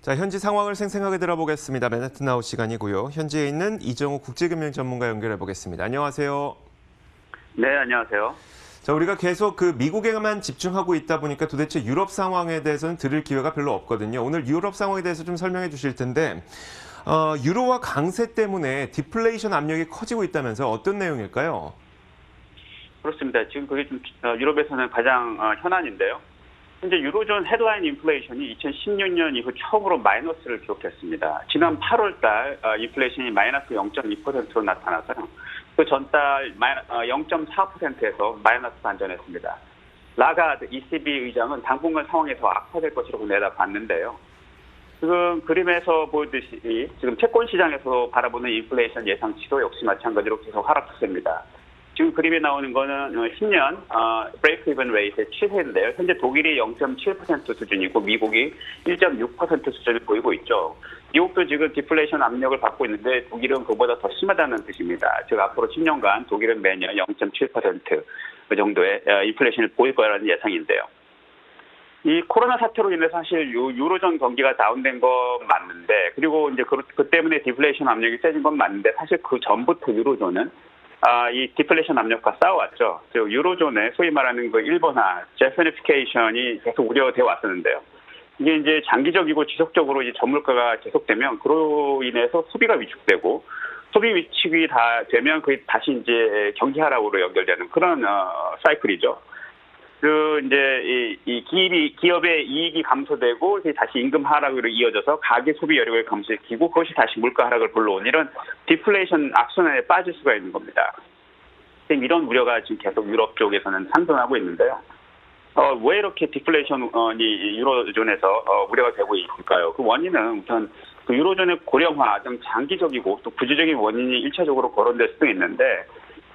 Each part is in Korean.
자, 현지 상황을 생생하게 들어보겠습니다. 맨하튼 아웃 시간이고요. 현지에 있는 이정우 국제금융 전문가 연결해 보겠습니다. 안녕하세요. 네, 안녕하세요. 자, 우리가 계속 미국에만 집중하고 있다 보니까 도대체 유럽 상황에 대해서는 들을 기회가 별로 없거든요. 오늘 유럽 상황에 대해서 좀 설명해 주실 텐데, 유로화 강세 때문에 디플레이션 압력이 커지고 있다면서 어떤 내용일까요? 그렇습니다. 지금 그게 좀 유럽에서는 가장 현안인데요. 현재 유로존 헤드라인 인플레이션이 2016년 이후 처음으로 마이너스를 기록했습니다. 지난 8월 달 인플레이션이 마이너스 0.2%로 나타나서요. 그 전달 0.4%에서 마이너스 반전했습니다. 라가드 ECB 의장은 당분간 상황이 더 악화될 것이라고 내다봤는데요. 지금 그림에서 보듯이 지금 채권 시장에서 바라보는 인플레이션 예상치도 역시 마찬가지로 계속 하락세입니다. 지금 그림에 나오는 거는 10년 브레이크 이븐 레이트의 추세인데요. 현재 독일이 0.7% 수준이고 미국이 1.6% 수준을 보이고 있죠. 미국도 지금 디플레이션 압력을 받고 있는데 독일은 그보다 더 심하다는 뜻입니다. 즉 앞으로 10년간 독일은 매년 0.7% 정도의 인플레이션을 보일 거라는 예상인데요. 이 코로나 사태로 인해서 사실 유로존 경기가 다운된 건 맞는데, 그리고 이제 그 때문에 디플레이션 압력이 세진 건 맞는데, 사실 그 전부터 유로존은 이 디플레이션 압력과 싸워왔죠. 즉 유로존의 소위 말하는 그 일본화, 재패니피케이션이 계속 우려되어 왔었는데요. 이게 이제 장기적이고 지속적으로 이제 저물가가 계속되면 그로 인해서 소비가 위축되고, 소비 위축이 다 되면 그게 다시 이제 경기 하락으로 연결되는 그런 사이클이죠. 그 이제 이 기업의 이익이 감소되고 다시 임금 하락으로 이어져서 가계 소비 여력을 감소시키고 그것이 다시 물가 하락을 불러온 이런 디플레이션 악순환에 빠질 수가 있는 겁니다. 이런 우려가 지금 계속 유럽 쪽에서는 상승하고 있는데요. 왜 이렇게 디플레이션이 유로존에서 우려가 되고 있을까요? 그 원인은 우선 그 유로존의 고령화 등 장기적이고 또 구조적인 원인이 1차적으로 거론될 수도 있는데,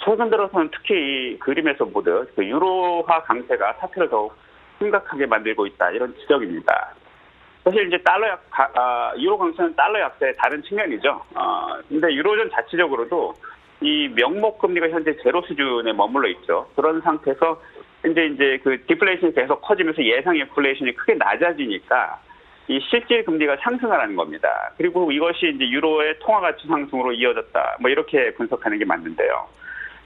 최근 들어서는 특히 이 그림에서 보듯 그 유로화 강세가 사태를 더욱 심각하게 만들고 있다, 이런 지적입니다. 사실 이제 유로 강세는 달러 약세의 다른 측면이죠. 근데 유로존 자체적으로도 이 명목 금리가 현재 제로 수준에 머물러 있죠. 그런 상태에서 이제 그 디플레이션이 계속 커지면서 예상 인플레이션이 크게 낮아지니까 이 실질 금리가 상승하라는 겁니다. 그리고 이것이 이제 유로의 통화 가치 상승으로 이어졌다, 뭐 이렇게 분석하는 게 맞는데요.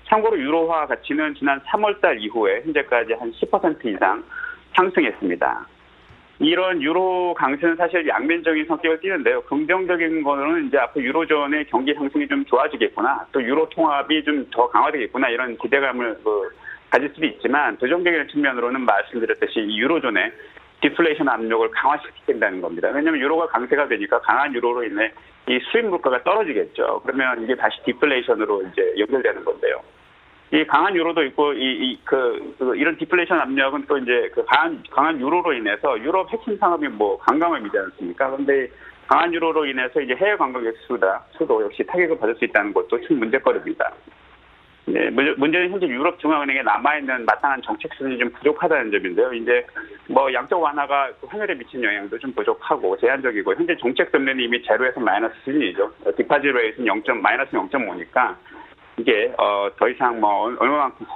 참고로 유로화 가치는 지난 3월달 이후에 현재까지 한 10% 이상 상승했습니다. 이런 유로 강세는 사실 양면적인 성격을 띠는데요. 긍정적인 거는 이제 앞으로 유로존의 경기 상승이 좀 좋아지겠구나, 또 유로 통합이 좀 더 강화되겠구나, 이런 기대감을 가질 수도 있지만, 부정적인 측면으로는 말씀드렸듯이 이 유로존의 디플레이션 압력을 강화시킨다는 겁니다. 왜냐하면 유로가 강세가 되니까 강한 유로로 인해 이 수입 물가가 떨어지겠죠. 그러면 이게 다시 디플레이션으로 이제 연결되는 건데요. 이 강한 유로도 있고 이런 디플레이션 압력은 또 이제 그 강한 유로로 인해서 유럽 핵심 산업이 관광업이지 않습니까? 그런데 강한 유로로 인해서 이제 해외 관광객 수도 역시 타격을 받을 수 있다는 것도 큰 문제거리입니다. 네, 문제는 현재 유럽 중앙은행에 남아있는 마땅한 정책 수준이 좀 부족하다는 점인데요. 이제 양적 완화가 환율에 미친 영향도 좀 부족하고 제한적이고, 현재 정책 금리는 이미 제로에서 마이너스 수준이죠. 디파짓 레이트는 마이너스 0.5니까 이게 더 이상 얼마만큼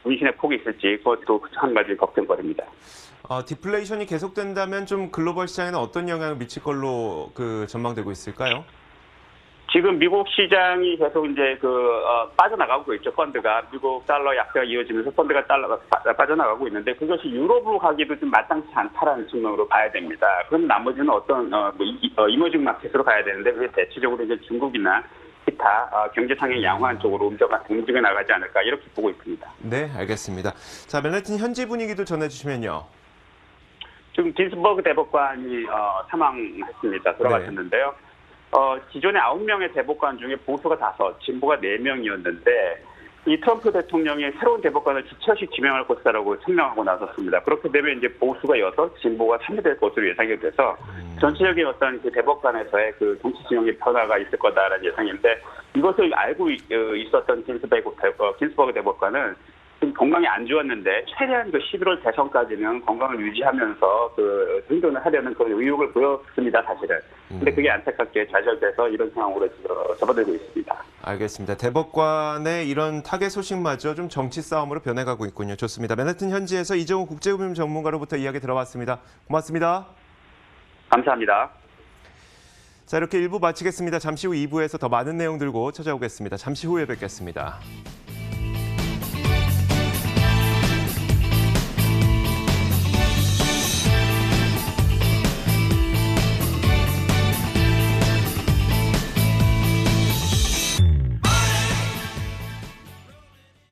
운신의 폭이 있을지 그것도 한 가지 걱정거리입니다. 디플레이션이 계속된다면 좀 글로벌 시장에는 어떤 영향을 미칠 걸로 전망되고 있을까요? 지금 미국 시장이 계속 이제 빠져나가고 있죠. 펀드가 미국 달러 약세가 이어지면서 펀드가 빠져나가고 있는데, 그것이 유럽으로 가기도 좀 마땅치 않다라는 측면으로 봐야 됩니다. 그럼 나머지는 어떤 이머징 마켓으로 가야 되는데, 그게 대체적으로 이제 중국이나 기타 경제상의 양호한 쪽으로 움직여 나가지 않을까, 이렇게 보고 있습니다. 네, 알겠습니다. 자, 맨해튼 현지 분위기도 전해주시면요. 지금 긴스버그 대법관이 사망했습니다. 돌아가셨는데요. 기존의 9명의 대법관 중에 보수가 5, 진보가 4명이었는데 이 트럼프 대통령이 새로운 대법관을 지처시 지명할 것이라고 설명하고 나섰습니다. 그렇게 되면 이제 보수가 6, 진보가 3이 될 것으로 예상이 돼서 전체적인 어떤 그 대법관에서의 그 정치 진영의 변화가 있을 거다라는 예상인데, 이것을 알고 있었던 긴스버그 대법관은 지금 건강이 안 좋았는데 최대한 11월 대선까지는 건강을 유지하면서 행동을 하려는 그런 의욕을 보였습니다, 사실은. 근데 그게 안타깝게 좌절돼서 이런 상황으로 접어들고 있습니다. 알겠습니다. 대법관의 이런 타계 소식마저 좀 정치 싸움으로 변해가고 있군요. 좋습니다. 맨해튼 현지에서 이정우 국제금융 전문가로부터 이야기 들어봤습니다. 고맙습니다. 감사합니다. 자, 이렇게 1부 마치겠습니다. 잠시 후 2부에서 더 많은 내용 들고 찾아오겠습니다. 잠시 후에 뵙겠습니다.